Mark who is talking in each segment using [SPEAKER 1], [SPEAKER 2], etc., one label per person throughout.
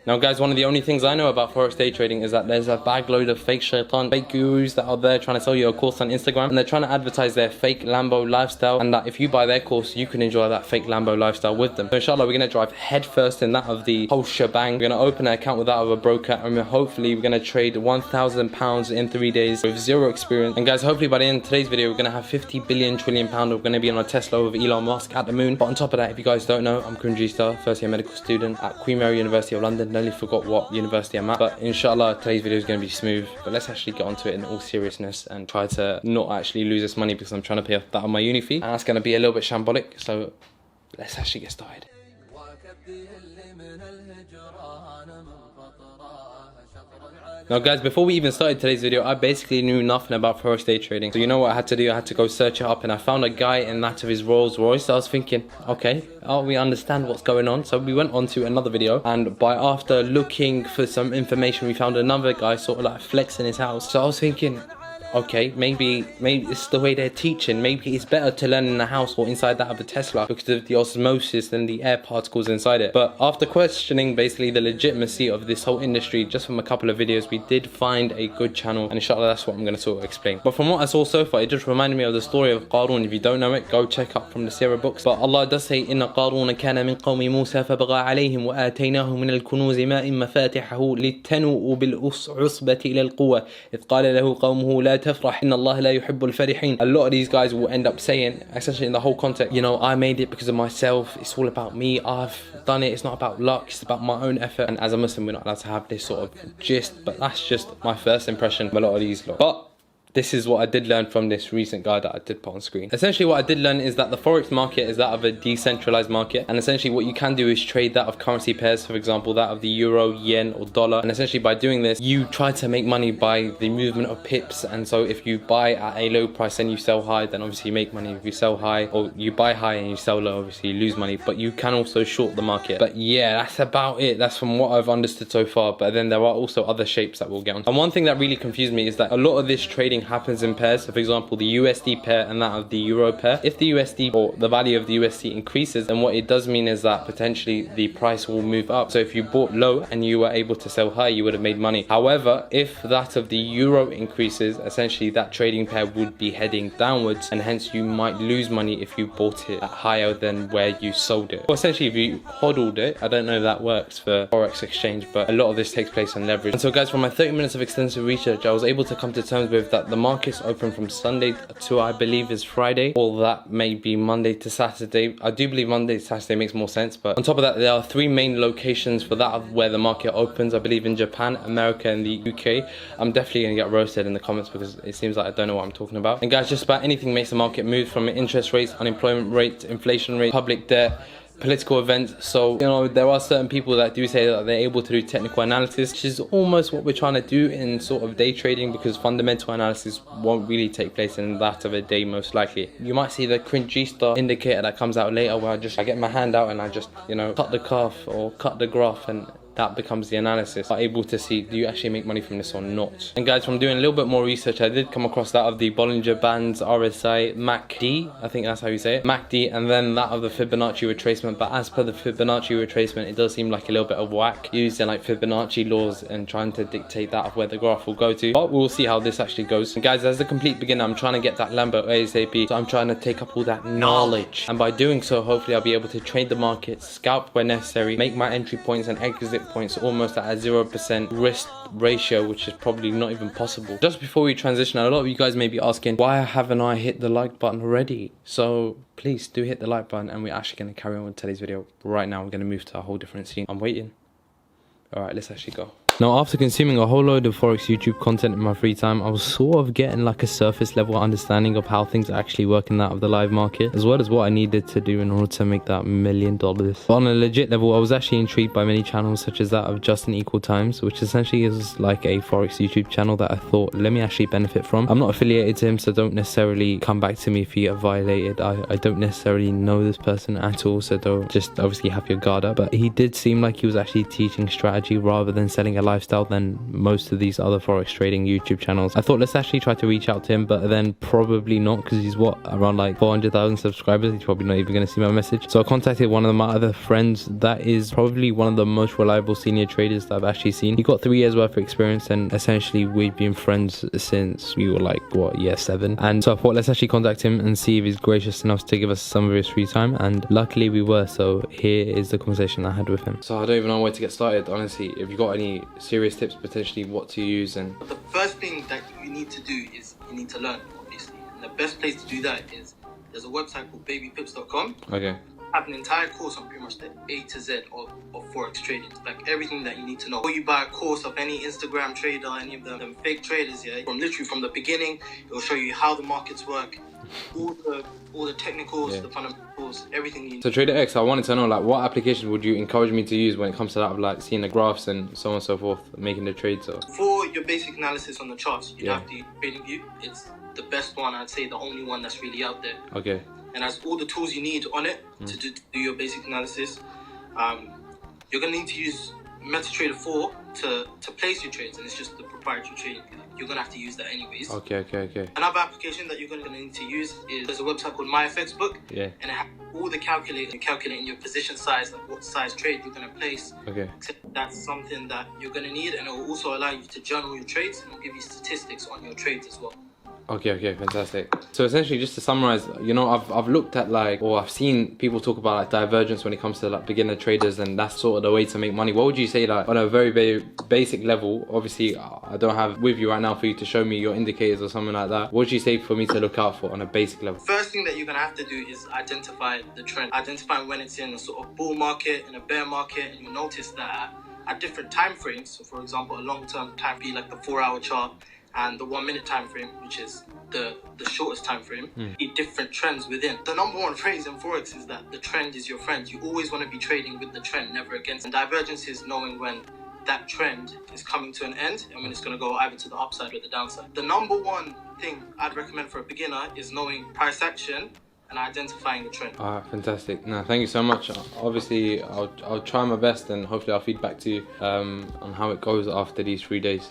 [SPEAKER 1] Now guys, one of the only things I know about Forex day trading is that there's a bag load of fake shaitan, fake gurus that are there trying to sell you a course on Instagram, and they're trying to advertise their fake Lambo lifestyle, and that if you buy their course, you can enjoy that fake Lambo lifestyle with them. So inshallah, we're going to drive head first in that of the whole shebang. We're going to open an account with that of a broker, and hopefully we're going to trade £1,000 in 3 days with zero experience. And guys, hopefully by the end of today's video, we're going to have 50 billion trillion pound. We're going to be on a Tesla with Elon Musk at the moon. But on top of that, if you guys don't know, I'm Insha, first year medical student at Queen Mary University of London. Nearly forgot what university I'm at, but inshallah today's video is going to be smooth. But let's actually get onto it in all seriousness and try to not actually lose this money, because I'm trying to pay off that on my uni fee, and that's going to be a little bit shambolic. So let's actually get started. Now guys, before we even started today's video, I basically knew nothing about Forex day trading. So you know what I had to do? I had to go search it up, and I found a guy in that of his Rolls Royce. So I was thinking, okay, we understand what's going on. So we went on to another video, and after looking for some information, we found another guy sort of like flexing his house. So I was thinking, okay, maybe it's the way they're teaching. Maybe it's better to learn in the house or inside that of a Tesla because of the osmosis and the air particles inside it. But after questioning basically the legitimacy of this whole industry just from a couple of videos, we did find a good channel, and inshallah that's what I'm going to sort of explain. But from what I saw so far, it just reminded me of the story of Qarun. If you don't know it, go check up from the Sirah books. But Allah does say, إِنَّ قَارُونَ كَانَ مِنْ قَوْمِ مُوسَى فَبَغَى عَلَيْهِمْ وَآتَيْنَاهُ مِنَ الْكُنُوزِ مَا إِن مَفَاتِحَهُ لِتَنُوءُ بِالْعُصْبَةِ إِلَى الْقُوَّةِ إِذْ قَالَ لَهُ قَوْمُهُ لَا تفرح إن الله لا يحب الفرحين. A lot of these guys will end up saying, essentially in the whole context, you know, I made it because of myself, it's all about me, I've done it, it's not about luck, it's about my own effort. And as a Muslim, we're not allowed to have this sort of gist, but that's just my first impression of a lot of these lot. But this is what I did learn from this recent guy that I did put on screen. Essentially what I did learn is that the Forex market is that of a decentralized market, and essentially what you can do is trade that of currency pairs, for example that of the euro, yen or dollar. And essentially by doing this, you try to make money by the movement of pips. And so if you buy at a low price and you sell high, then obviously you make money. If you sell high, or you buy high and you sell low, obviously you lose money. But you can also short the market. But yeah, that's about it. That's from what I've understood so far. But then there are also other shapes that we'll get on. And one thing that really confused me is that a lot of this trading happens in pairs. So for example, the USD pair and that of the euro pair. If the USD or the value of the USD increases, then what it does mean is that potentially the price will move up. So if you bought low and you were able to sell high, you would have made money. However, if that of the euro increases, essentially that trading pair would be heading downwards, and hence you might lose money if you bought it at higher than where you sold it. Or essentially if you hodled it, I don't know if that works for Forex exchange, but a lot of this takes place on leverage. And so guys, from my 30 minutes of extensive research, I was able to come to terms with that the market's open from Sunday to I believe is Friday, or that may be Monday to Saturday. I do believe Monday to Saturday makes more sense. But on top of that, there are 3 main locations for that of where the market opens. I believe in Japan, America and the UK. I'm definitely gonna get roasted in the comments because it seems like I don't know what I'm talking about. And guys, just about anything makes the market move, from interest rates, unemployment rate, inflation rate, public debt, political events. So you know, there are certain people that do say that they're able to do technical analysis, which is almost what we're trying to do in sort of day trading, because fundamental analysis won't really take place in that of a day most likely. You might see the Cringista indicator that comes out later, where I get my hand out and I just, you know, cut the curve or cut the graph, and that becomes the analysis. I'm able to see, do you actually make money from this or not? And guys, from doing a little bit more research, I did come across that of the Bollinger Bands, RSI, MACD, I think that's how you say it, MACD, and then that of the Fibonacci retracement. But as per the Fibonacci retracement, it does seem like a little bit of whack, using like Fibonacci laws and trying to dictate that of where the graph will go to. But we'll see how this actually goes. And guys, as a complete beginner, I'm trying to get that Lambo ASAP, so I'm trying to take up all that knowledge. And by doing so, hopefully I'll be able to trade the market, scalp where necessary, make my entry points and exit points almost at a 0% risk ratio, which is probably not even possible. Just before we transition, a lot of you guys may be asking, why haven't I hit the like button already? So please do hit the like button, and we're actually going to carry on with today's video right now. We're going to move to a whole different scene. I'm waiting. All right, let's actually go. Now, after consuming a whole load of Forex YouTube content in my free time, I was sort of getting like a surface level understanding of how things actually work in that of the live market, as well as what I needed to do in order to make that $1 million. But on a legit level, I was actually intrigued by many channels such as that of Justin Equal Times, which essentially is like a Forex YouTube channel that I thought, let me actually benefit from. I'm not affiliated to him, so don't necessarily come back to me if you get violated. I don't necessarily know this person at all, so don't just obviously have your guard up. But he did seem like he was actually teaching strategy rather than selling a lifestyle than most of these other forex trading YouTube channels. I thought let's actually try to reach out to him, but then probably not, because he's what, around like 400,000 subscribers. He's probably not even going to see my message. So I contacted one of my other friends that is probably one of the most reliable senior traders that I've actually seen. He got 3 years worth of experience, and essentially we've been friends since we were like, what, year 7. And so I thought let's actually contact him and see if he's gracious enough to give us some of his free time, and luckily we were. So here is the conversation I had with him. So I don't even know where to get started, honestly. If you got any serious tips, potentially what to use. And
[SPEAKER 2] the first thing that you need to do is you need to learn, obviously, and the best place to do that is there's a website called babypips.com.
[SPEAKER 1] Okay.
[SPEAKER 2] I have an entire course on pretty much the A to Z of forex trading, like everything that you need to know. Or you buy a course of any Instagram trader, any of them fake traders, yeah, from the beginning, it'll show you how the markets work, all the technicals, the fundamentals, everything you need.
[SPEAKER 1] So Trader X, I wanted to know, like, what application would you encourage me to use when it comes to that, of like seeing the graphs and so on and so forth, making the trades? Or
[SPEAKER 2] for your basic analysis on the charts, you have to use TradingView. It's the best one, I'd say the only one that's really out there.
[SPEAKER 1] Okay.
[SPEAKER 2] And has all the tools you need on it to do your basic analysis. You're going to need to use MetaTrader 4 to place your trades, and it's just the proprietary trading. You're going to have to use that anyways.
[SPEAKER 1] Okay.
[SPEAKER 2] Another application that you're going to need to use is there's a website called MyFXBook.
[SPEAKER 1] Yeah.
[SPEAKER 2] And it has all the calculators. You're calculating your position size, like what size trade you're going to place.
[SPEAKER 1] Okay.
[SPEAKER 2] That's something that you're going to need, and it will also allow you to journal your trades, and it will give you statistics on your trades as well.
[SPEAKER 1] Okay, fantastic. So essentially, just to summarize, you know, I've looked at like, or I've seen people talk about like divergence when it comes to like beginner traders, and that's sort of the way to make money. What would you say, like, on a very, very basic level? Obviously, I don't have with you right now for you to show me your indicators or something like that. What would you say for me to look out for on a basic level?
[SPEAKER 2] First thing that you're gonna have to do is identify the trend. Identify when it's in a sort of bull market, in a bear market, and you'll notice that at different time frames. So for example, a long-term time be like the 4-hour chart, and the 1-minute time frame, which is the shortest time frame, different trends within. The number one phrase in Forex is that the trend is your friend. You always want to be trading with the trend, never against. And divergence is knowing when that trend is coming to an end and when it's going to go either to the upside or the downside. The number one thing I'd recommend for a beginner is knowing price action and identifying the trend.
[SPEAKER 1] Fantastic. No, thank you so much. Obviously, I'll try my best, and hopefully I'll feed back to you on how it goes after these 3 days.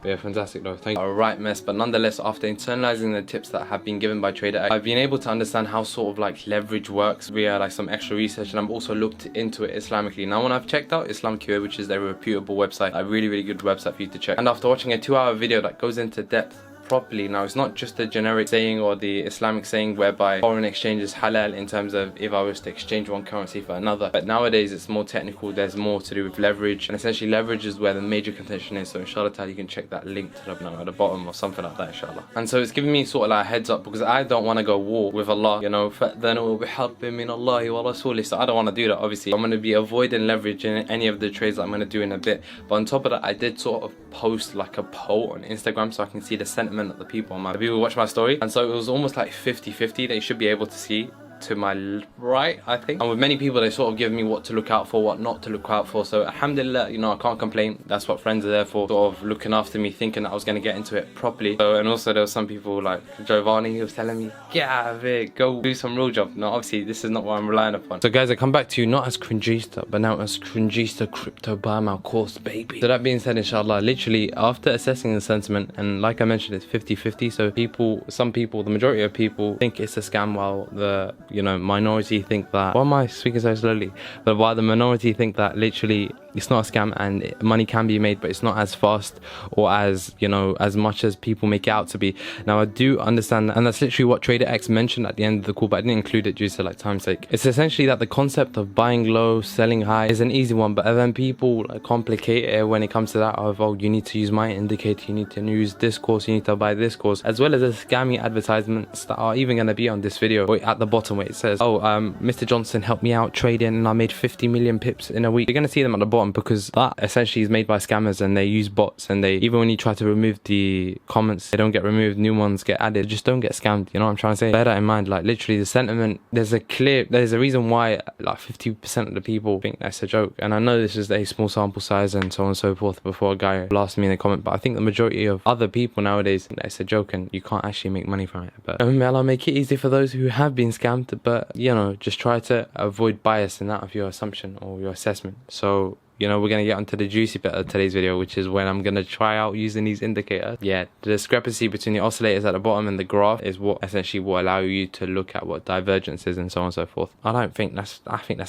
[SPEAKER 1] Yeah, fantastic though, thank you. Alright mess, but nonetheless, after internalizing the tips that have been given by Trader X, I've been able to understand how sort of like leverage works via like some extra research, and I've also looked into it Islamically. Now when I've checked out Islam QA, which is a reputable website, a really good website for you to check, and after watching a 2-hour video that goes into depth properly. Now it's not just the generic saying or the Islamic saying whereby foreign exchange is halal in terms of if I was to exchange one currency for another, but nowadays it's more technical. There's more to do with leverage, and essentially leverage is where the major contention is. So inshallah you can check that link to the at the bottom or something like that, inshallah. And so it's giving me sort of like a heads up, because I don't want to go war with Allah, you know, فَأْذَنُوا بِحَرْبٍ مِّنَ اللَّهِ وَرَسُولِهِ. So I don't want to do that, obviously. I'm going to be avoiding leverage in any of the trades that I'm going to do in a bit. But on top of that, I did sort of post like a poll on Instagram so I can see the sentiment of the people on my people watch my story, and so it was almost like 50-50 that you should be able to see to my right, I think. And with many people, they sort of give me what to look out for, what not to look out for. So alhamdulillah, you know, I can't complain. That's what friends are there for, sort of looking after me, thinking that I was going to get into it properly. So, and also there were some people like Giovanni who was telling me, get out of it, go do some real job. No, obviously this is not what I'm relying upon. So guys, I come back to you not as Cringista, but now as Cringista Crypto Buy My Course, baby. So that being said, inshallah, literally after assessing the sentiment, and like I mentioned, it's 50-50. So some people, the majority of people think it's a scam, while the, you know, minority think that, why am I speaking so slowly? But while the minority think that literally it's not a scam and money can be made, but it's not as fast or as, you know, as much as people make it out to be. Now I do understand that, and that's literally what Trader X mentioned at the end of the call, but I didn't include it due to like time's sake. It's essentially that the concept of buying low, selling high is an easy one, but then people like complicate it when it comes to that of, oh, you need to use my indicator, you need to use this course, you need to buy this course, as well as the scammy advertisements that are even going to be on this video, or at the bottom where it says, oh, Mr. Johnson helped me out trading and I made 50 million pips in a week. You're going to see them at the bottom, because that essentially is made by scammers, and they use bots, and they, even when you try to remove the comments, they don't get removed, new ones get added. Just don't get scammed, you know what I'm trying to say? Bear that in mind. Like literally the sentiment, there's a reason why like 50% of the people think that's a joke, and I know this is a small sample size and so on and so forth before a guy blasts me in the comment, but I think the majority of other people nowadays think that it's a joke and you can't actually make money from it. But may Allah make it easy for those who have been scammed, but you know, just try to avoid bias in that of your assumption or your assessment. So you know, we're gonna get onto the juicy bit of today's video, which is when I'm gonna try out using these indicators. Yeah, the discrepancy between the oscillators at the bottom and the graph is what essentially will allow you to look at what divergence is and so on and so forth. I think that's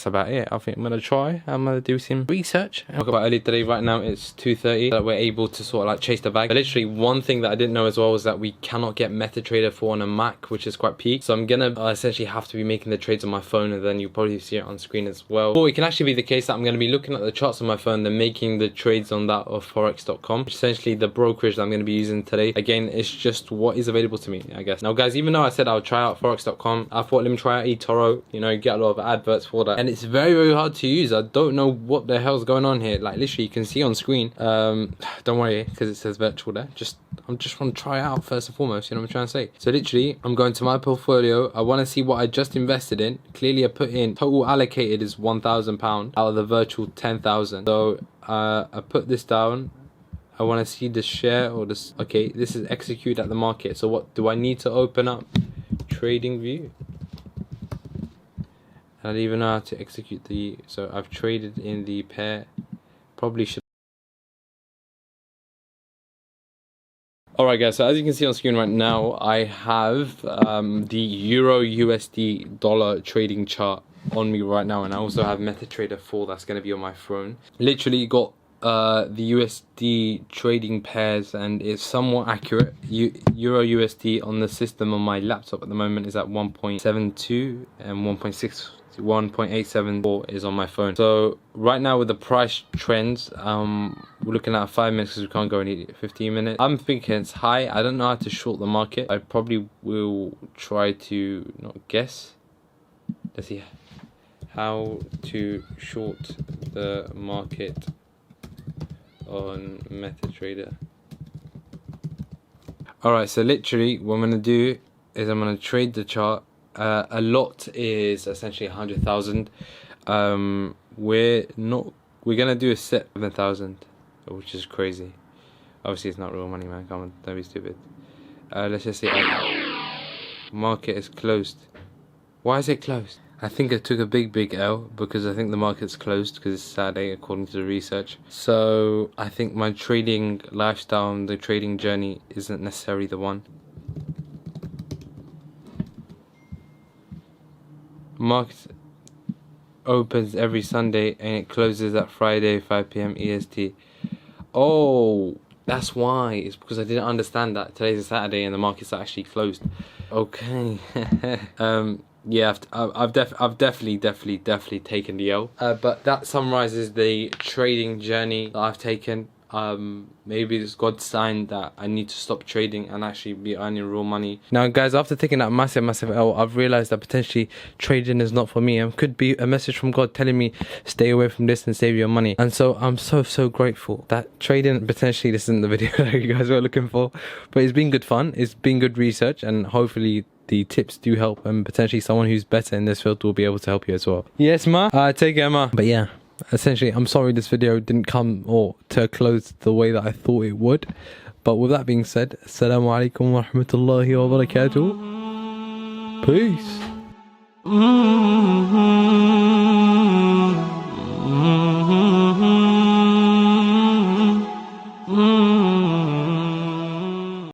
[SPEAKER 1] about it. I think I'm gonna do some research. I'll talk about early today. Right now it's 2:30, that we're able to sort of like chase the bag. But literally one thing that I didn't know as well was that we cannot get MetaTrader 4 on a Mac, which is quite peak. So I'm gonna essentially have to be making the trades on my phone, and then you'll probably see it on screen as well. Or it can actually be the case that I'm gonna be looking at the charts on my phone, then making the trades on that of forex.com, which is essentially the brokerage that I'm going to be using today. Again, it's just what is available to me, I guess. Now guys, even though I said I'll try out forex.com, I thought let me try out eToro, you know, get a lot of adverts for that, and it's very, very hard to use. I don't know what the hell's going on here. Like literally you can see on screen, don't worry because it says virtual there, I'm just want to try out first and foremost, you know what I'm trying to say. So literally I'm going to my portfolio. I want to see what I just invested in. Clearly I put in total allocated is £1,000 out of the virtual 10,000. So I put this down. I want to see the share or this. Okay, this is execute at the market. So what do I need to open up? Trading view. I don't even know how to execute the. So I've traded in the pair. Probably should. Alright guys, so as you can see on screen right now, I have the Euro USD dollar trading chart on me right now, and I also have MetaTrader 4 that's going to be on my phone. Literally got the USD trading pairs, and it's somewhat accurate. Euro USD on the system on my laptop at the moment is at 1.72 and 1.874 is on my phone. So right now with the price trends, we're looking at 5 minutes because we can't go any 15 minutes. I'm thinking it's high. I don't know how to short the market. I probably will try to not guess. Let's see how to short the market on MetaTrader. Alright, so literally what I'm gonna do is I'm gonna trade the chart. A lot is essentially 100,000. We're gonna do a set of 1,000, which is crazy. Obviously it's not real money, man. Come on, don't be stupid. Let's just say market is closed. Why is it closed? I think I took a big L because I think the market's closed because it's Saturday according to the research. So I think my trading lifestyle and the trading journey isn't necessarily the one. Market opens every Sunday and it closes at Friday 5 PM EST. Oh, that's why. It's because I didn't understand that today's a Saturday and the market's actually closed. Okay. Yeah, I've definitely taken the L. But that summarizes the trading journey that I've taken. Maybe it's God's sign that I need to stop trading and actually be earning real money. Now guys, after taking that massive L, I've realized that potentially trading is not for me. It could be a message from God telling me stay away from this and save your money. And so I'm so grateful that trading, potentially this isn't the video that you guys were looking for, but it's been good fun, it's been good research, and hopefully the tips do help, and potentially someone who's better in this field will be able to help you as well. Yes ma, take care ma. But yeah, essentially I'm sorry this video didn't come or to a close the way that I thought it would, but with that being said, assalamu alaikum wa rahmatullahi wa barakatuh. Peace.